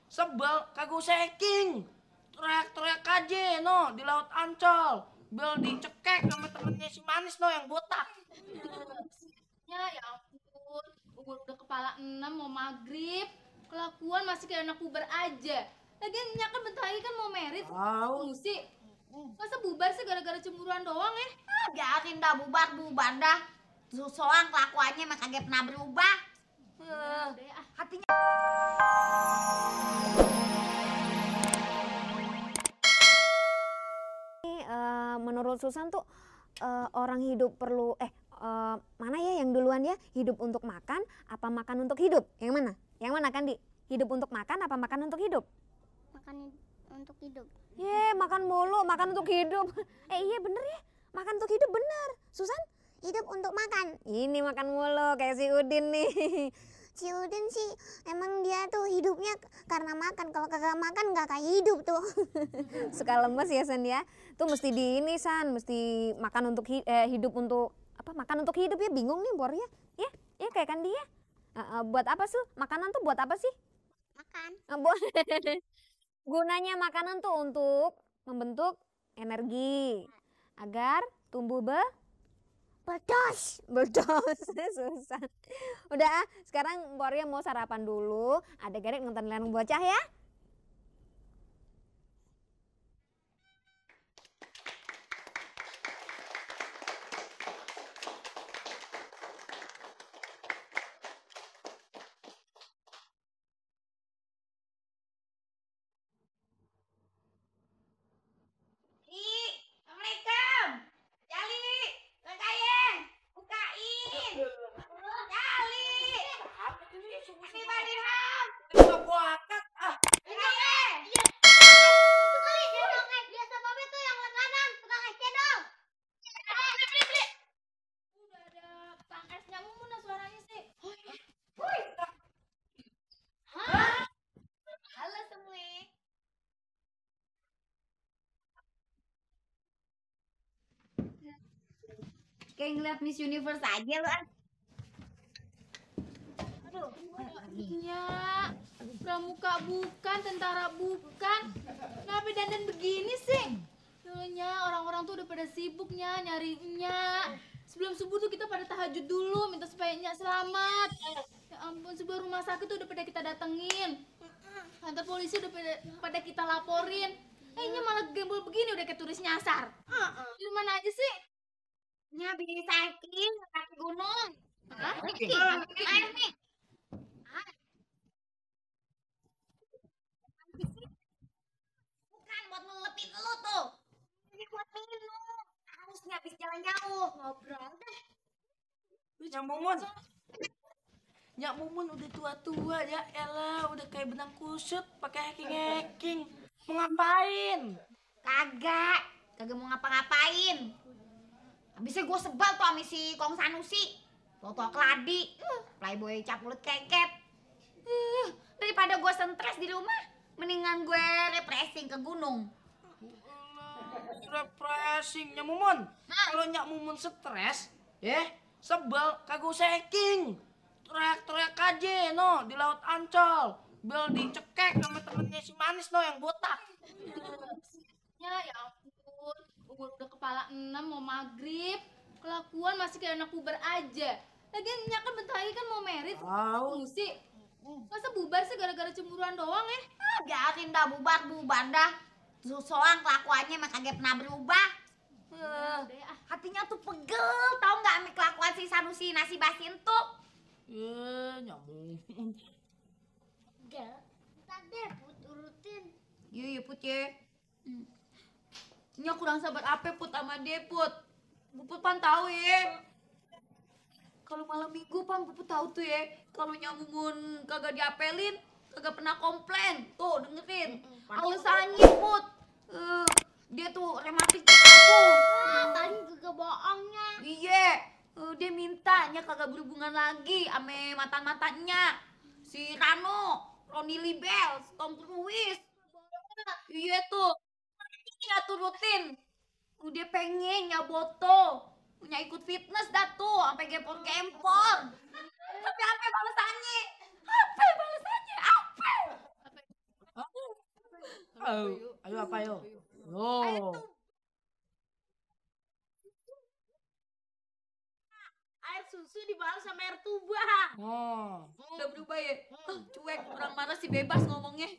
Sebel kagak saking. Teriak-teriak aja no di Laut Ancol. Bel dicekek sama temennya si Manis no yang botak. Ya ampun, udah kepala 6 mau maghrib. Kelakuan masih kayak anak puber aja. Lagian Nya kan bentar lagi kan mau merit. Musik. Masa bubar sih gara-gara cemburuan doang ya? Biarin dah bubar dah. Soang kelakuannya emang kagak pernah berubah. Hatinya menurut Susan tuh orang hidup perlu mana ya yang duluan ya, hidup untuk makan apa makan untuk hidup? Yang mana? Yang mana Kandi? Hidup untuk makan apa makan untuk hidup? Makan untuk hidup. Makan mulu, makan untuk hidup. Iya bener ya, makan untuk hidup bener. Susan? Hidup untuk makan. Ini makan mulu kayak si Udin nih. Si Udin sih emang dia tuh hidupnya karena makan. Kalau kagak makan gak kayak hidup tuh. Suka lemes ya San ya. Tuh mesti di ini San, mesti makan untuk hidup untuk apa? Makan untuk hidup ya, bingung nih Bor ya. Ya kayak kan dia. Buat apa sih? Makanan tuh buat apa sih? Makan. Gunanya makanan tuh untuk membentuk energi agar tumbuh Berdos. susah. Udah sekarang Boria mau sarapan dulu. Ada Garet nonton Lenong Bocah ya. Assalamualaikum. Jali, Lekayeng, bukain. Jali. Ini Badinam. Kenapa gua angkat? Lekayeng. Itu kali dia dongeng. Dia sama itu yang lekanan. Tukang es cendol. Beli. Udah ada Kang esnya Mumun suaranya sih. Hah? Halo semua. Kayak ngeliat Miss Universe aja lu. Iya, pramuka bukan, tentara bukan. Kenapa dandan begini sih? Dulunya orang-orang tuh udah pada sibuknya nyarinya. Sebelum subuh tuh kita pada tahajud dulu, minta supaya Nya selamat. Ya ampun, sebuah rumah sakit tuh udah pada kita datengin. Kantor polisi udah pada kita laporin. Nya malah gembul begini udah kayak turis nyasar. Di mana aja sih? Nya bisa hiking kaki gunung. Hah? Air nih. Bukan buat ngelepin lu tuh. Ini buat minum. Harusnya habis jalan jauh. Ngobrol deh. Nyak Mumun udah tua-tua ya elah, udah kayak benang kusut pakai hacking. Mau ngapain? Kagak mau ngapa-ngapain. Habisnya gue sebel tuh sama si Kong Sanusi. Foto keladi, playboy cap mulut keket. Daripada gue stres di rumah, mendingan gue refreshing ke gunung. Refreshing Nyak Mumun. Kalau Nyak Mumun stres, sebel kagak saking. Teriak-teriak aja no di Laut Ancol. Bel dicekek sama temennya si Manis no yang botak. Ya ampun, udah kepala 6 mau maghrib. Kelakuan masih kayak anak puber aja. Lagian Nya kan bentar lagi kan mau merit. Musik. Masa bubar sih gara-gara cemburuan doang ya? Biarin dah bubar dah. Soang kelakuannya emang kagak pernah berubah. Hatinya tuh pegel, tau nggak sama kelakuan si Sanusi nasi basin tuh. Nyak Mumun. Enggak. Ntar deh Put urutin. Iya Put ya. Nya kurang sabar apa Put sama dia Put. Puput pan tahu ya. Kalau malam minggu pan Puput tahu tuh ya. Kalau Nya Mumun kagak diapelin, kagak pernah komplain. Tuh dengerin. Alasannya Put. Dia tuh rematis di kampung. Paling juga bohongnya. Iya. Dia mintanya kagak berhubungan lagi ame mantan-mantannya. Si Rano, Roni Libel, Tom Cruise. Iya tuh. Nggak turutin. Udah pengen nyaboto. Punya ikut fitness dah tuh. Sampai gempor-gempor. Tapi apa balasannya? Apa? Ayo apa yo? Yo. Air susu dibalas sama air tuba. Oh. Udah berubah ya? Cuek, orang marah sih bebas ngomongnya.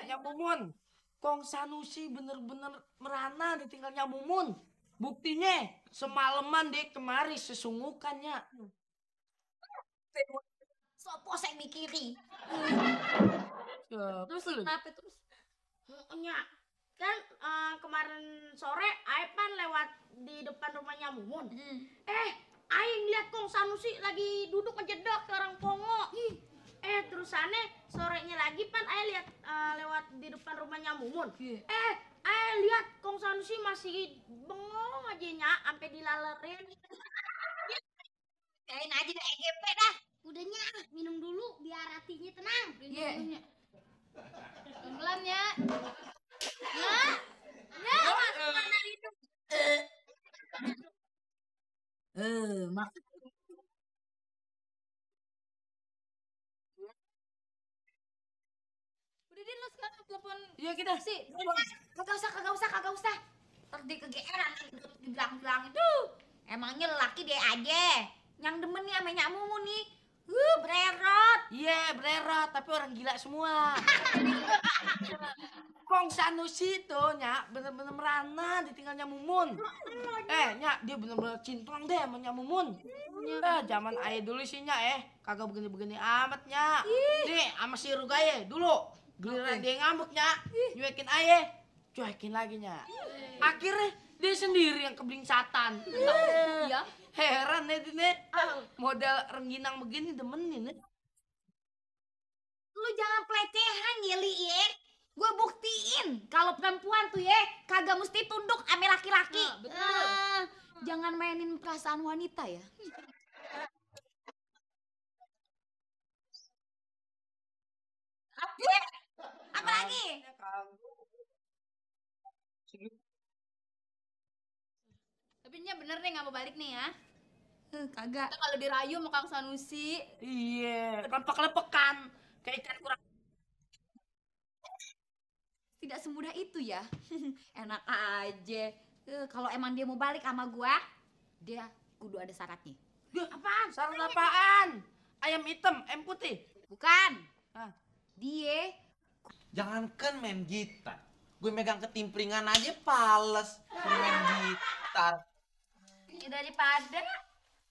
Nyak Mumun. Kong Sanusi bener-bener merana ditinggal Nyak Mumun. Buktinya semalaman dia kemari sesungguhkannya. Sopo saya mikiri. Terus Kenapa terus? Nyak, kan kemarin sore Aipan lewat di depan rumahnya Mumun. Aing lihat Kong Sanusi lagi duduk ngejedok ke orang Pongo. Terusannya sorenya lagi Pan Aing lihat lewat di depan rumahnya Mumun. Aing lihat Kong Sanusi masih bengong aja Nyak, sampai dilalerin. Kain aja deh EGP dah. Udah Nyak, minum dulu biar hatinya tenang. Iya. Pelan ya. Udah deh lo sekarang telepon. Iya kita. Kagak usah. Terus dia kegeeran dibilang itu. Emangnya lelaki dia aja. Yang demen nih sama Nyak Mumun nih. Bererot. Iya bererot, tapi orang gila semua. Kong Sanusi tuh Nyak bener-bener merana ditinggalnya Mumun. Nyak dia bener-bener cintlong deh sama Nyak Mumun. Zaman ayah dulu sih Nyak kagak begini-begini amat Nyak. Nih sama si Rugaye dulu giliran dia ngambek Nyak, nyuekin ayah, cuekin lagi Nyak. Akhirnya dia sendiri yang keblingsatan. Iya. Heran ya ini model rengginang begini demenin ya. Lu jangan pelecehan ya Li ya. Gue buktiin kalau perempuan tuh ya kagak mesti tunduk sama laki-laki. Betul. Jangan mainin perasaan wanita ya. Apa lagi? Tapi Nya bener nih nggak mau balik nih ya. Kagak. Kita kalau dirayu sama Kang Sanusi. Iya, lepek-lepekan kayak ikan kurang. Tidak semudah itu ya. Enak aja. Kalau emang dia mau balik sama gua, dia kudu ada syaratnya. Apaan? Syarat apaan? Ayam hitam, ayam putih. Bukan. Hah? Dia Jangankan main gitar, gue megang ketimpringan aja pales suruh main gitar. ya daripada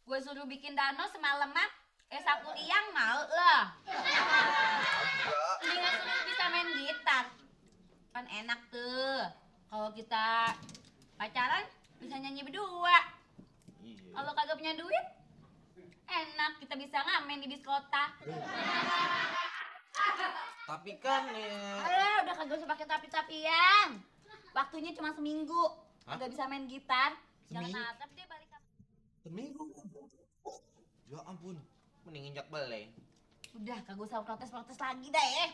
gue suruh bikin danau semalaman, saku liang mau lah. Mendingan suruh bisa main gitar. Kan enak tuh. Kalau kita pacaran bisa nyanyi berdua. Kalau kagak punya duit, enak kita bisa ngamen di bis kota. Tapi kan ya... Alah, udah kagak usah pakai tapi-tapian. Waktunya cuma seminggu. Hah? Udah bisa main gitar. Jangan Seminggu? natap deh balik kamu. Seminggu. Ya ampun, mending injak beleng. Udah kagak usah protes-protes lagi dah ya.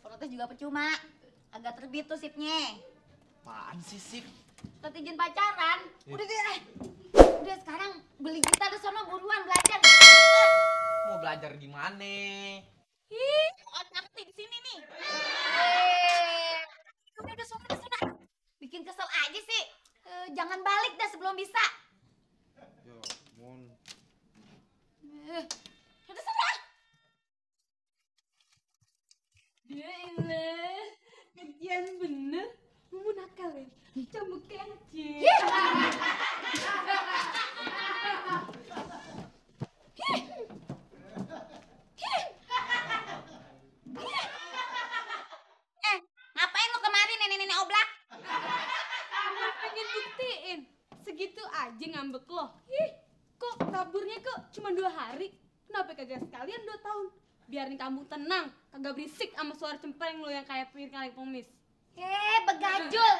Protes juga percuma. Agak terbit tuh sipnya. Apaan sih sip? Surat izin pacaran. Udah deh. Udah sekarang beli gitar di sono buruan belajar. Mau belajar gimana? Ih, ngerti di sini nih. Udah sono. Bikin kesel aja sih. Jangan balik dah sebelum bisa. Ya ampun. Udah sana. Ya elah, kerjaan bener. Mau nakal ya? Coba kencing. Ngapain lu kemari nenek-nenek oblak? Pengen buktiin. Segitu aja ngambek lo. Kok kaburnya kok cuma 2 hari? Kenapa kagak sekalian 2 tahun? Biarin kamu tenang, kagak berisik sama suara cempreng lo yang kayak kali pengemis. Begajul.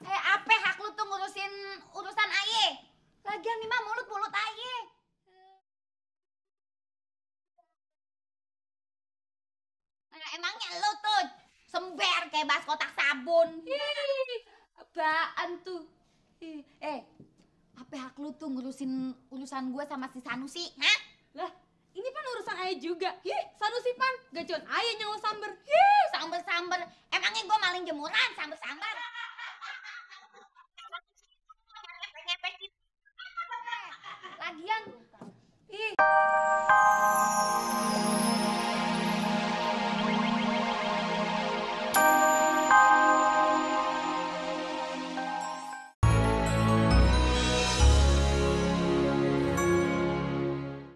Apa hak lu tuh ngurusin urusan aye? Lagian nih mah mulut-mulut aye. Emangnya lu tuh sember kayak bas kotak sabun. Apaan tuh? Apa hak lu tuh ngurusin urusan gue sama si Sanusi? Hah? Lah, ini pan urusan ayah juga. Sanusi pan, gacuan ayah yang lo samber. Samber-samber. Emangnya jemuran sambar-sambar.